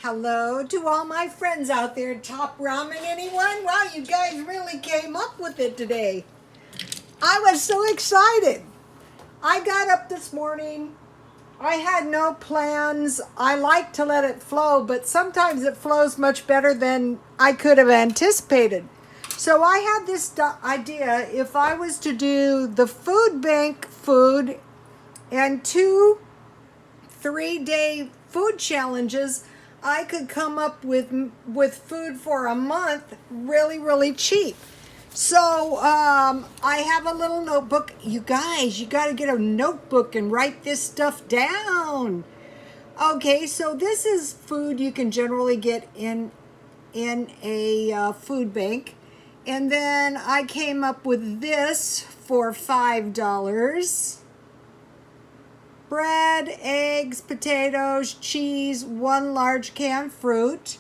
Hello to all my friends out there. Top Ramen, anyone? Wow, you guys really came up with it today. I was so excited. I got up this morning. I had no plans. I like to let it flow, but sometimes it flows much better than I could have anticipated. So I had this idea, if I was to do the food bank food and 2 3-day food challenges, I could come up with food for a month really cheap. So I have a little notebook. You guys, you got to get a notebook and write this stuff down. Okay, so this is food you can generally get in a food bank. And then I came up with this for $5. Bread, eggs, potatoes, cheese, 1 large canned fruit.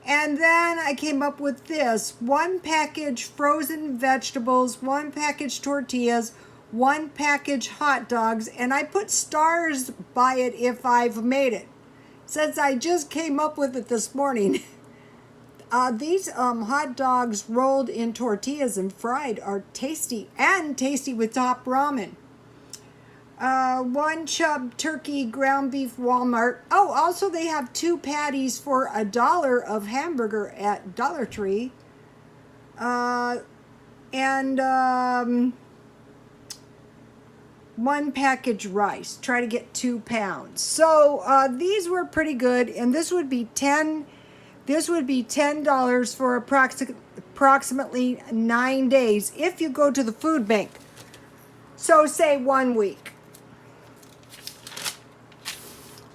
And then I came up with this: 1 package frozen vegetables, 1 package tortillas, 1 package hot dogs, and I put stars by it if I've made it, since I just came up with it this morning. These hot dogs rolled in tortillas and fried are tasty, and tasty with Top Ramen. 1 chub turkey ground beef Walmart. Oh, also they have 2 patties for $1 of hamburger at Dollar Tree. And 1 package rice. Try to get 2 pounds. So these were pretty good, and this would be $10 for approximately 9 days if you go to the food bank. So say 1 week.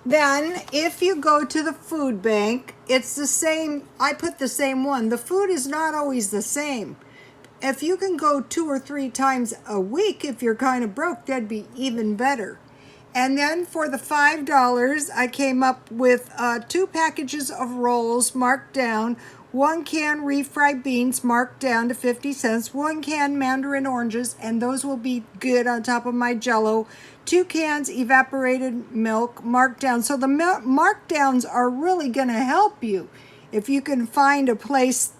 Then, if you go to the food bank, it's the same. I put the same one. The food is not always the same. If you can go 2 or 3 times a week, if you're kind of broke, that'd be even better. And then for the $5, I came up with 2 packages of rolls marked down, 1 can refried beans marked down to 50 cents, 1 can mandarin oranges, and those will be good on top of my Jell-O, 2 cans evaporated milk marked down. So the markdowns are really going to help you. If you can find a place,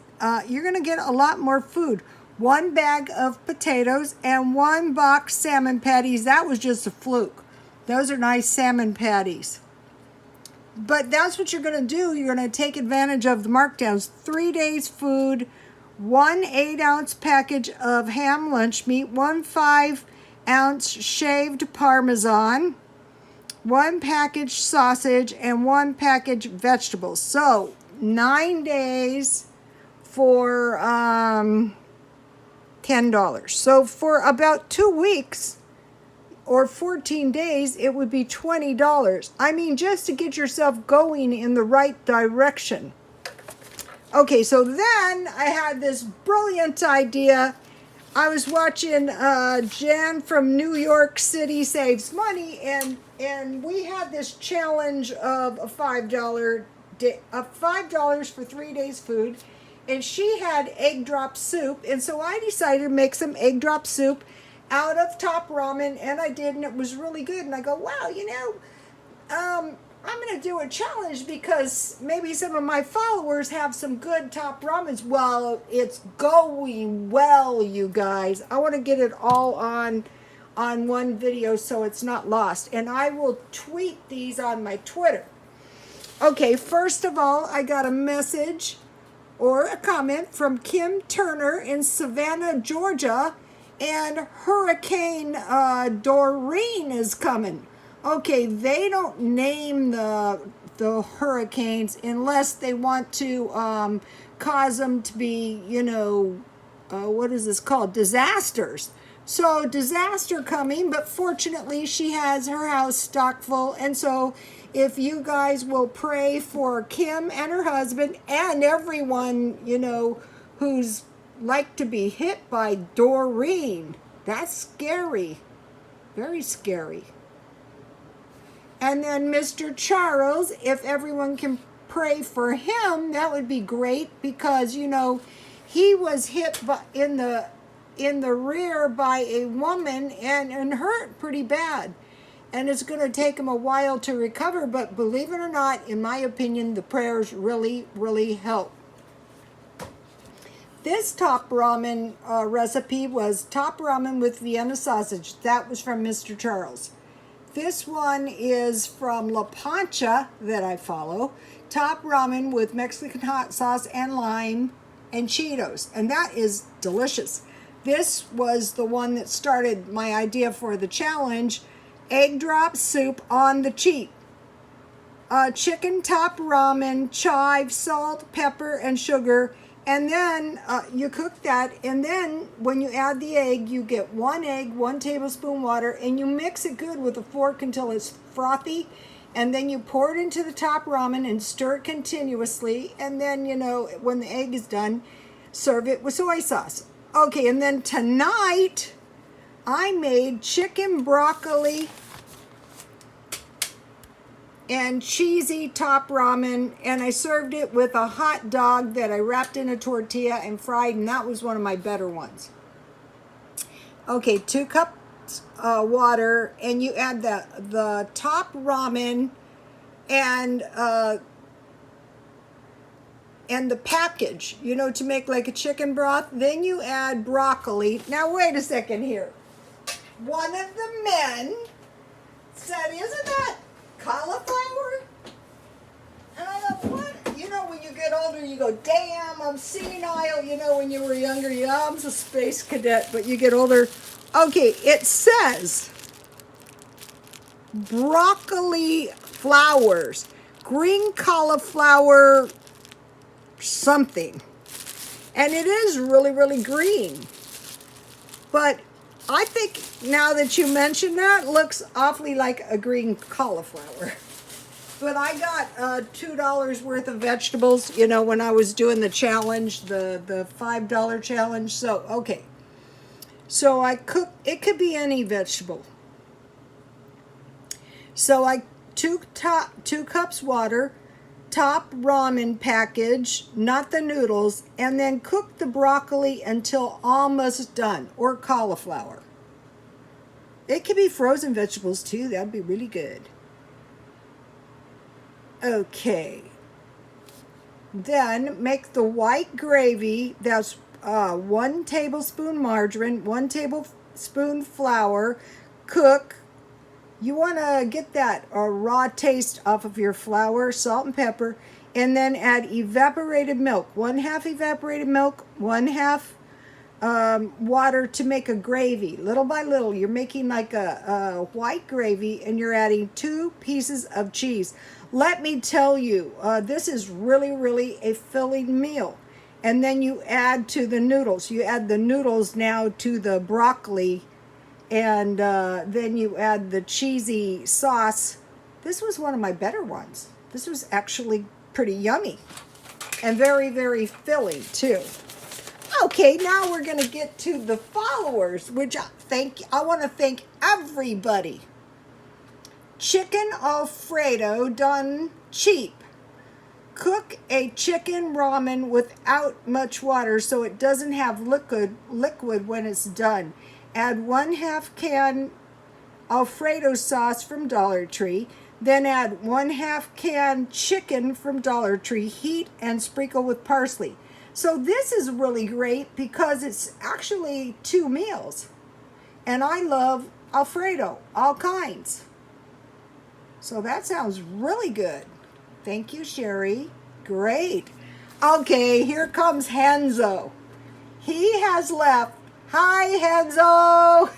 you're going to get a lot more food. 1 bag of potatoes and 1 box salmon patties. That was just a fluke. Those are nice salmon patties. But that's what you're going to do. You're going to take advantage of the markdowns. 3 days food, 1 8-ounce package of ham lunch meat, 1 5-ounce shaved Parmesan, 1 package sausage, and 1 package vegetables. So 9 days for $10. So for about 2 weeks, or 14 days, it would be $20. I mean, just to get yourself going in the right direction. Okay, so then I had this brilliant idea. I was watching Jan from New York City Saves Money, and we had this challenge of a $5 for 3 days food, and she had egg drop soup, and so I decided to make some egg drop soup out of Top Ramen, and I did, and it was really good. And I go, wow, I'm going to do a challenge because maybe some of my followers have some good Top Ramens. Well, it's going well, you guys. I want to get it all on one video so it's not lost, and I will tweet these on my Twitter. Okay, first of all, I got a message or a comment from Kim Turner in Savannah, Georgia. And Hurricane Doreen is coming. Okay, they don't name the hurricanes unless they want to cause them to be, what is this called? Disasters. So disaster coming, but fortunately she has her house stocked full. And so if you guys will pray for Kim and her husband and everyone, who's like to be hit by Doreen. That's scary. Very scary. And then Mr. Charles, if everyone can pray for him, that would be great because, he was hit in the rear by a woman and hurt pretty bad. and it's going to take them a while to recover, but believe it or not, in my opinion, the prayers really, really help. This top ramen recipe was top ramen with Vienna sausage. That was from Mr. Charles. This one is from La Pancha that I follow. Top ramen with Mexican hot sauce and lime and Cheetos. And that is delicious. This was the one that started my idea for the challenge. Egg drop soup on the cheap. Chicken top ramen, chive, salt, pepper, and sugar. And then you cook that, and then when you add the egg, you get 1 egg, 1 tablespoon water, and you mix it good with a fork until it's frothy, and then you pour it into the top ramen and stir it continuously, and then, you know, when the egg is done, serve it with soy sauce. Okay, and then tonight, I made chicken broccoli and cheesy top ramen, and I served it with a hot dog that I wrapped in a tortilla and fried, and that was one of my better ones. Okay, 2 cups water, and you add the top ramen and the package, you know, to make like a chicken broth. Then you add broccoli. Now wait a second here. One of the men said, "Isn't that cauliflower?" And I go, "What?" You know, when you get older, you go, "Damn, I'm senile." You know, when you were younger, yeah, I'm a space cadet, but you get older. Okay, it says broccoli flowers, green cauliflower something. And it is really, really green. But I think now that you mention that, it looks awfully like a green cauliflower. But I got $2 worth of vegetables, you know, when I was doing the challenge, the $5 challenge. So, okay. So I cook, it could be any vegetable. So I 2 cups water, top ramen package, not the noodles, and then cook the broccoli until almost done, or cauliflower. It could be frozen vegetables too, that'd be really good. Okay. Then make the white gravy, that's 1 tablespoon margarine, 1 tablespoon flour, cook. You want to get that raw taste off of your flour, salt and pepper, and then add evaporated milk. 1/2 evaporated milk, 1/2 water to make a gravy. Little by little, you're making like a white gravy, and you're adding 2 pieces of cheese. Let me tell you, this is really, really a filling meal. And then you add to the noodles. You add the noodles now to the broccoli, and then you add the cheesy sauce. This was one of my better ones. This was actually pretty yummy and very, very filling too. Okay, now we're going to get to the followers, which I want to thank everybody. Chicken Alfredo done cheap. Cook a chicken ramen without much water so it doesn't have liquid when it's done. Add 1/2 can Alfredo sauce from Dollar Tree. Then add 1/2 can chicken from Dollar Tree. Heat and sprinkle with parsley. So this is really great because it's actually 2 meals. And I love Alfredo, all kinds. So that sounds really good. Thank you, Sherry. Great. Okay, here comes Henzo. He has left. Hi, Henzo.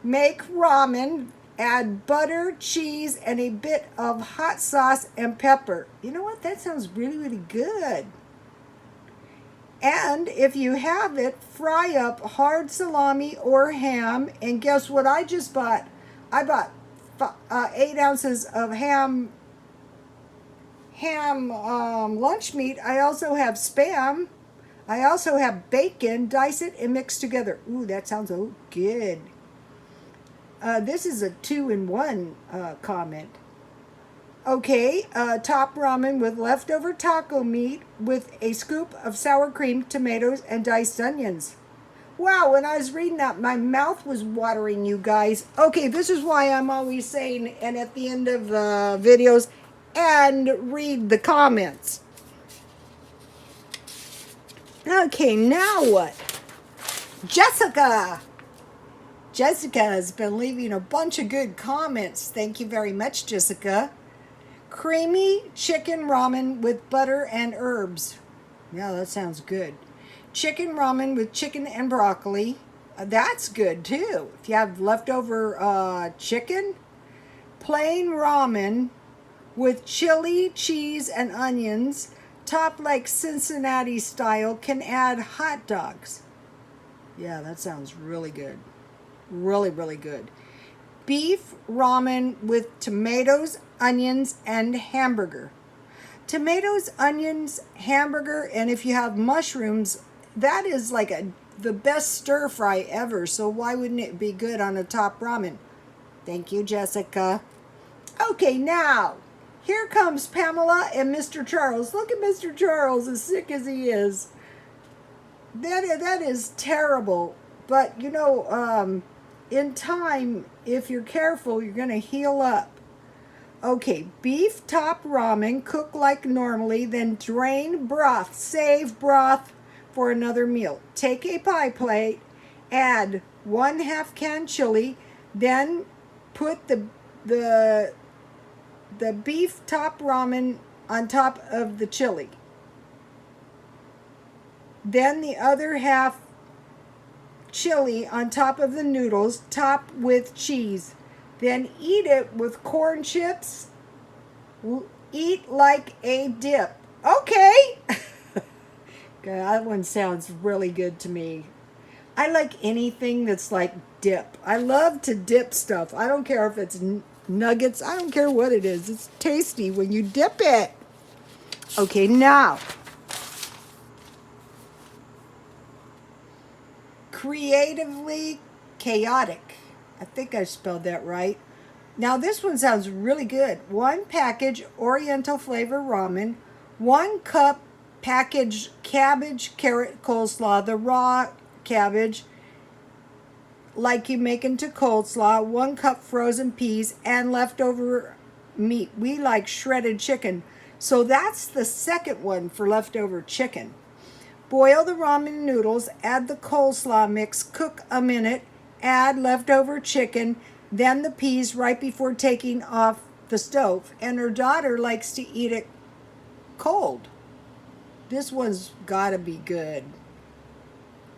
Make ramen. Add butter, cheese, and a bit of hot sauce and pepper. You know what? That sounds really, really good. And if you have it, fry up hard salami or ham. And guess what I just bought? I bought 8 ounces of ham lunch meat. I also have Spam. I also have bacon. Dice it and mix together. Ooh, that sounds so good. This is a 2-in-1 comment. Okay, top ramen with leftover taco meat with a scoop of sour cream, tomatoes, and diced onions. Wow, when I was reading that, my mouth was watering, you guys. Okay, this is why I'm always saying, and at the end of the videos, and read the comments. Okay, now what? Jessica. Jessica has been leaving a bunch of good comments. Thank you very much, Jessica. Creamy chicken ramen with butter and herbs. Yeah, that sounds good. Chicken ramen with chicken and broccoli. That's good too. If you have leftover chicken. Plain ramen with chili, cheese, and onions. Topped like Cincinnati style. Can add hot dogs. Yeah, that sounds really good. Really, really good. Beef ramen with tomatoes, onions, and hamburger. Tomatoes, onions, hamburger, and if you have mushrooms, that is like the best stir fry ever. So why wouldn't it be good on a top ramen? Thank you, Jessica. Okay, now, here comes Pamela and Mr. Charles. Look at Mr. Charles, as sick as he is. That is terrible. But, you know, in time, if you're careful, you're going to heal up. Okay, beef top ramen, cook like normally, then drain broth, save broth for another meal. Take a pie plate, add 1/2 can chili, then put the beef top ramen on top of the chili. Then the other half chili on top of the noodles, top with cheese. Then eat it with corn chips. Eat like a dip. Okay. That one sounds really good to me. I like anything that's like dip. I love to dip stuff. I don't care if it's nuggets. I don't care what it is. It's tasty when you dip it. Okay, now. Creatively chaotic. I think I spelled that right. Now this one sounds really good. 1 package Oriental flavor ramen. 1 cup packaged cabbage, carrot, coleslaw. The raw cabbage, like you make into coleslaw. 1 cup frozen peas and leftover meat. We like shredded chicken. So that's the second one for leftover chicken. Boil the ramen noodles, add the coleslaw mix, cook a minute, add leftover chicken, then the peas right before taking off the stove. And her daughter likes to eat it cold. This one's gotta be good.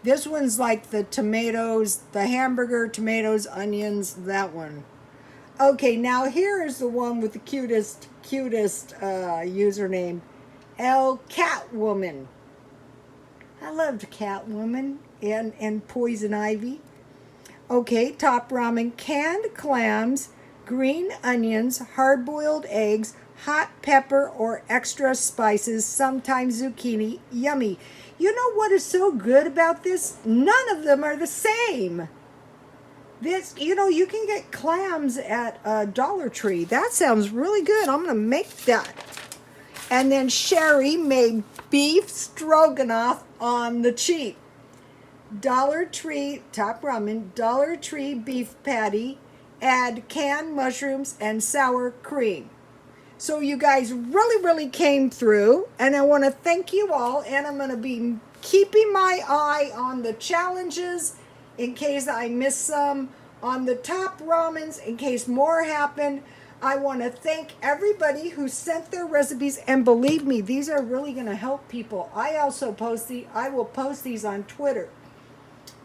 This one's like the tomatoes, the hamburger, tomatoes, onions, that one. Okay, now here is the one with the cutest username. El Catwoman. I loved Catwoman and Poison Ivy. Okay, top ramen, canned clams, green onions, hard-boiled eggs, hot pepper or extra spices, sometimes zucchini. Yummy. You know what is so good about this? None of them are the same. This, you know, you can get clams at Dollar Tree. That sounds really good. I'm going to make that. And then Sherry made beef stroganoff on the cheap. Dollar Tree, top ramen, Dollar Tree beef patty, add canned mushrooms and sour cream. So you guys really came through, and I want to thank you all, and I'm going to be keeping my eye on the challenges in case I miss some, on the top ramens in case more happen. I want to thank everybody who sent their recipes, and believe me, these are really going to help people. I also I will post these on Twitter.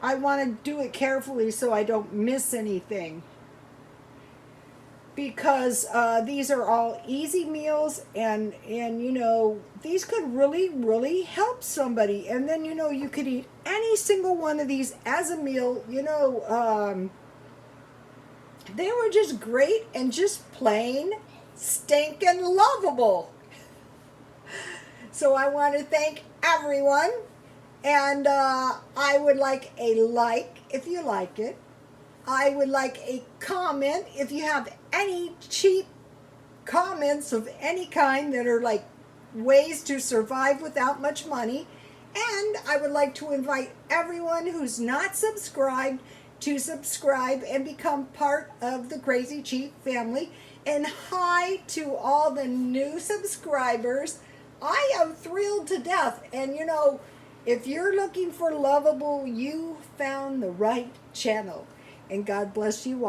I want to do it carefully so I don't miss anything, because these are all easy meals, and you know, these could really help somebody. And then, you know, you could eat any single one of these as a meal. You know, they were just great and just plain stinking lovable. So I want to thank everyone, and I would like a like if you like it. I would like a comment if you have any cheap comments of any kind that are like ways to survive without much money. And I would like to invite everyone who's not subscribed to subscribe and become part of the Crazy Chief family. And hi to all the new subscribers. I am thrilled to death. And you know, if you're looking for lovable, you found the right channel. And God bless you all.